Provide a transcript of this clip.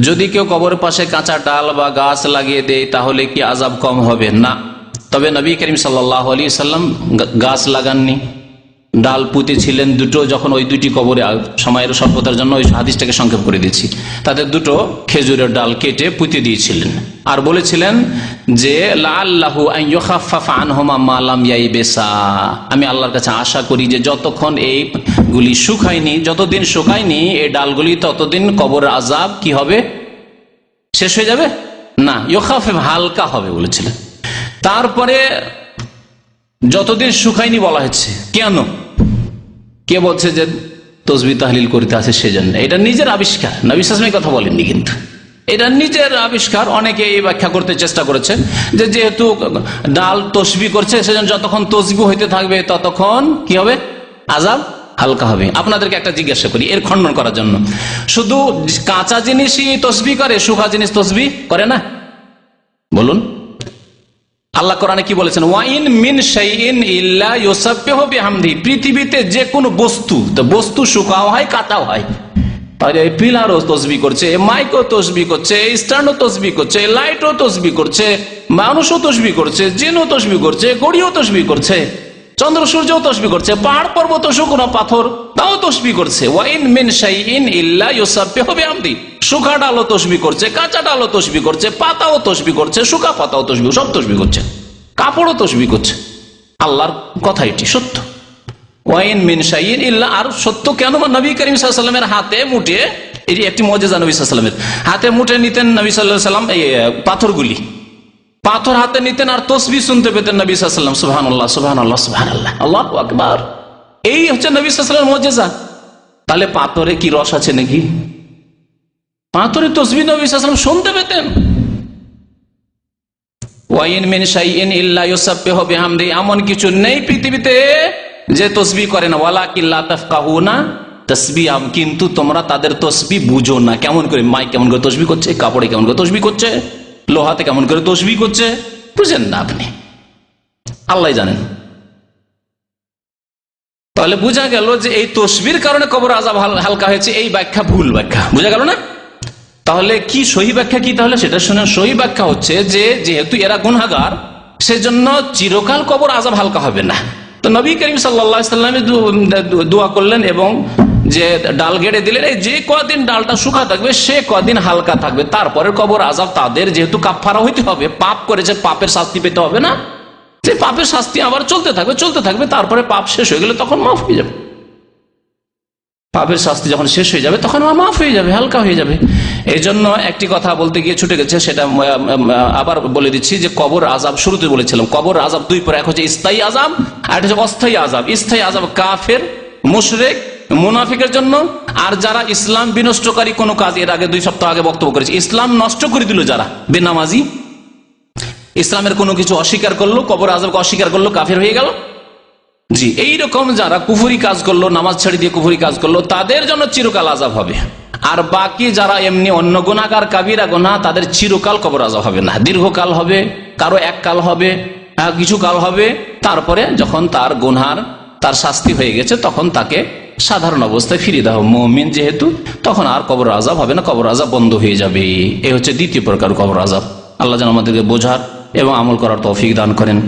যদি কেউ কবরের পাশে কাঁচা ডাল বা গাছ লাগিয়ে দেয় তাহলে কি আযাব কম হবে? না। তবে নবী করিম সাল্লাল্লাহু আলাইহি সাল্লাম গাছ লাগাননি, ডাল পুঁতে ছিলেন দুটো। যখন ওই দুটি কবরে, সময়ের স্বল্পতার জন্য ওই হাদিসটাকে সংক্ষেপ করে দিচ্ছি, তাদের দুটো খেজুরের ডাল কেটে পুঁতে দিয়েছিলেন আর বলেছিলেন যে লাআল্লাহু আন ইউখাফফাফা আনহুমা মা লাম ইয়াইবিসা, আমি আল্লাহর কাছে আশা করি যে যতক্ষণ এইগুলি শুকায়নি, যতদিন শুকায়নি এই ডালগুলি, ততদিন কবরের আযাব কি হবে? শেষ হয়ে যাবে না, ইউখাফফিফ হালকা হবে বলেছিলেন। তারপরে যতদিন শুকায়নি বলা হচ্ছে কেন? কে বলছে যে তসবিহ তাহলিল করতে আছে সেজন্য? এটা নিজের আবিষ্কার, নবী সাল্লাল্লাহু আলাইহি ওয়াসাল্লাম কথা বলেননি, কিন্তু এটা নিজের আবিষ্কার। অনেকে এই ব্যাখ্যা করতে চেষ্টা করেছে যে যেহেতু ডাল তসবিহ করছে সেজন্য যতক্ষণ তসবিহ হইতে থাকবে ততক্ষণ কি হবে? আযাব হালকা হবে। আপনাদেরকে একটা জিজ্ঞাসা করি এর খণ্ডন করার জন্য, শুধু কাঁচা জিনিসই তসবিহ করে, শুকনা জিনিস তসবিহ করে না? বলুন। আল্লাহ কোরআনে কি বলেছেন? ওয়াইন মিন শাইইন ইল্লা ইউসাব্বিহু বিহামদি, পৃথিবীতে যে কোনো বস্তু, তো বস্তু শুকাও হয় কাটাও হয়। আরে পিলারও তসবিহ করছে, মাইকও তসবিহ করছে, স্ট্যান্ডও তসবিহ করছে, লাইটও তসবিহ করছে, মানুষও তসবিহ করছে, জিনও তসবিহ করছে, ঘড়িও তসবিহ করছে, চন্দ্র সূর্যও তসবিহ করছে, পাহাড় পর্বত শুকনো পাথর তাও তসবিহ করছে। ওয়াইন মিন শাইইন ইল্লা ইউসাব্বিহু বিহামদি, শুকা ডালও তসবিহ করছে, কাঁচা ডালও তসবিহ করছে, পাতাও তসবিহ করছে, শুকা পাতাও তসবিহ, সব তসবিহ করছে, কাপড়ও তসবিহ করছে। আল্লাহর কথা এটি সত্য। ওয়াইন মিন শাইইন ইল্লা, আর সত্য কেন? নবী করিম সাল্লাল্লাহু আলাইহি ওয়াসাল্লামের হাতে মুঠে, এটি একটি মুজিজা, নবী সাল্লাল্লাহু আলাইহি ওয়াসাল্লামের হাতে মুঠে নিতেন নবী সাল্লাল্লাহু আলাইহি ওয়াসাল্লাম এই পাথরগুলি, পাথর হাতে নিতেন আর তসবিহ শুনতে পেতেন নবী সাল্লাল্লাহু আলাইহি ওয়াসাল্লাম। সুবহানাল্লাহ সুবহানাল্লাহ সুবহানাল্লাহ, আল্লাহু আকবার। এই হচ্ছে নবী সাল্লাল্লাহু আলাইহি ওয়াসাল্লামের মুজিজা। তাহলে পাথরে কি রস আছে নাকি? পাথরে তসবিহ নবী সাল্লাল্লাহু আলাইহি ওয়াসাল্লাম শুনতে পেতেন। ওয়াইন মিন শাইইন ইল্লা ইউসাব্বিহু বিহামদি, এমন কিছু নেই পৃথিবীতে যে তসবিহ করে না। ওয়ালাকিন লা তাফকাহুনা তাসবিহাম, কিন্তু তোমরা তাদের তসবিহ বুঝো না। কেমন করে? মাইক কেমন করে তসবিহ করছে, কাপড়ে কেমন করে তসবিহ করছে, লোহাতে কেমন করে তসবিহ করছে, বুঝেন না আপনি, আল্লাহ জানেন। তাহলে বোঝা গেল যে এই তসবিহর কারণে কবর আযাব হালকা হয়েছে, এই ব্যাখ্যা ভুল ব্যাখ্যা। বোঝা গেল না? তাহলে কি সহি ব্যাখ্যা কি? তাহলে সেটা শুনে, সহি ব্যাখ্যা হচ্ছে যে যেহেতু এরা গুনাহগার সেজন্য চিরকাল কবর আযাব হালকা হবে না। তো নবী করিম সাল্লাল্লাহু আলাইহি ওয়াসাল্লাম দোয়া করলেন এবং যে ডাল গেড়ে দিলেন, এই যে কদিন ডালটা শুকা থাকবে সে কদিন হালকা থাকবে, তারপরে কবর আযাব তাদের যেহেতু কাফফারা হইতে হবে, পাপ করেছে পাপের শাস্তি পেতে হবে না, যে পাপের শাস্তি আবার চলতে থাকবে, তারপরে পাপ শেষ হয়ে গেলে তখন মাফ হয়ে যাবে। পাপের শাস্তি যখন শেষ হয়ে যাবে তখন মাফ হয়ে যাবে, হালকা হয়ে যাবে। এই জন্য একটি কথা বলতে গিয়ে ছুটে গেছে, সেটা আবার বলে দিচ্ছি যে কবর আযাব, শুরুতে বলেছিলাম কবর আযাব দুই প্রকার, এক হচ্ছে স্থায়ী আযাব আর একটা হচ্ছে অস্থায়ী আযাব। স্থায়ী আযাব কাফের, মুশরিক, মুনাফিকের জন্য, আর যারা ইসলাম বিনষ্টকারী কোনো কাজ, এর আগে 2 সপ্তাহ আগে বক্তব্য করেছি, ইসলাম নষ্ট করে দিল যারা, বেনামাজি, ইসলামের কোনো কিছু অস্বীকার করলো, কবর আযাবকে অস্বীকার করলো, কাফের হয়ে গেল। জি, এইরকম যারা কুফরি কাজ করলো, নামাজ ছেড়ে দিয়ে কুফরি কাজ করলো, তাদের জন্য চিরকাল আযাব হবে। আর বাকি যারা এমনি অন্য গুনাহগার, কাবিরা গুনাহ, তাদের চিরকাল কবর আযাব হবে না, দীর্ঘকাল হবে, কারো এক কাল হবে, কিছু কাল হবে, তারপরে যখন তার গুনার তার শাস্তি হয়ে গেছে তখন তাকে সাধারণ অবস্থায় ফিরিয়ে দেওয়া হবে। মুমিন যেহেতু, তখন আর কবর আযাব হবে না, কবর আযাব বন্ধ হয়ে যাবে। এই হচ্ছে দ্বিতীয় প্রকার কবর আযাব। আল্লাহ যেন আমাদেরকে বোঝার এবং আমল করার তৌফিক দান করেন।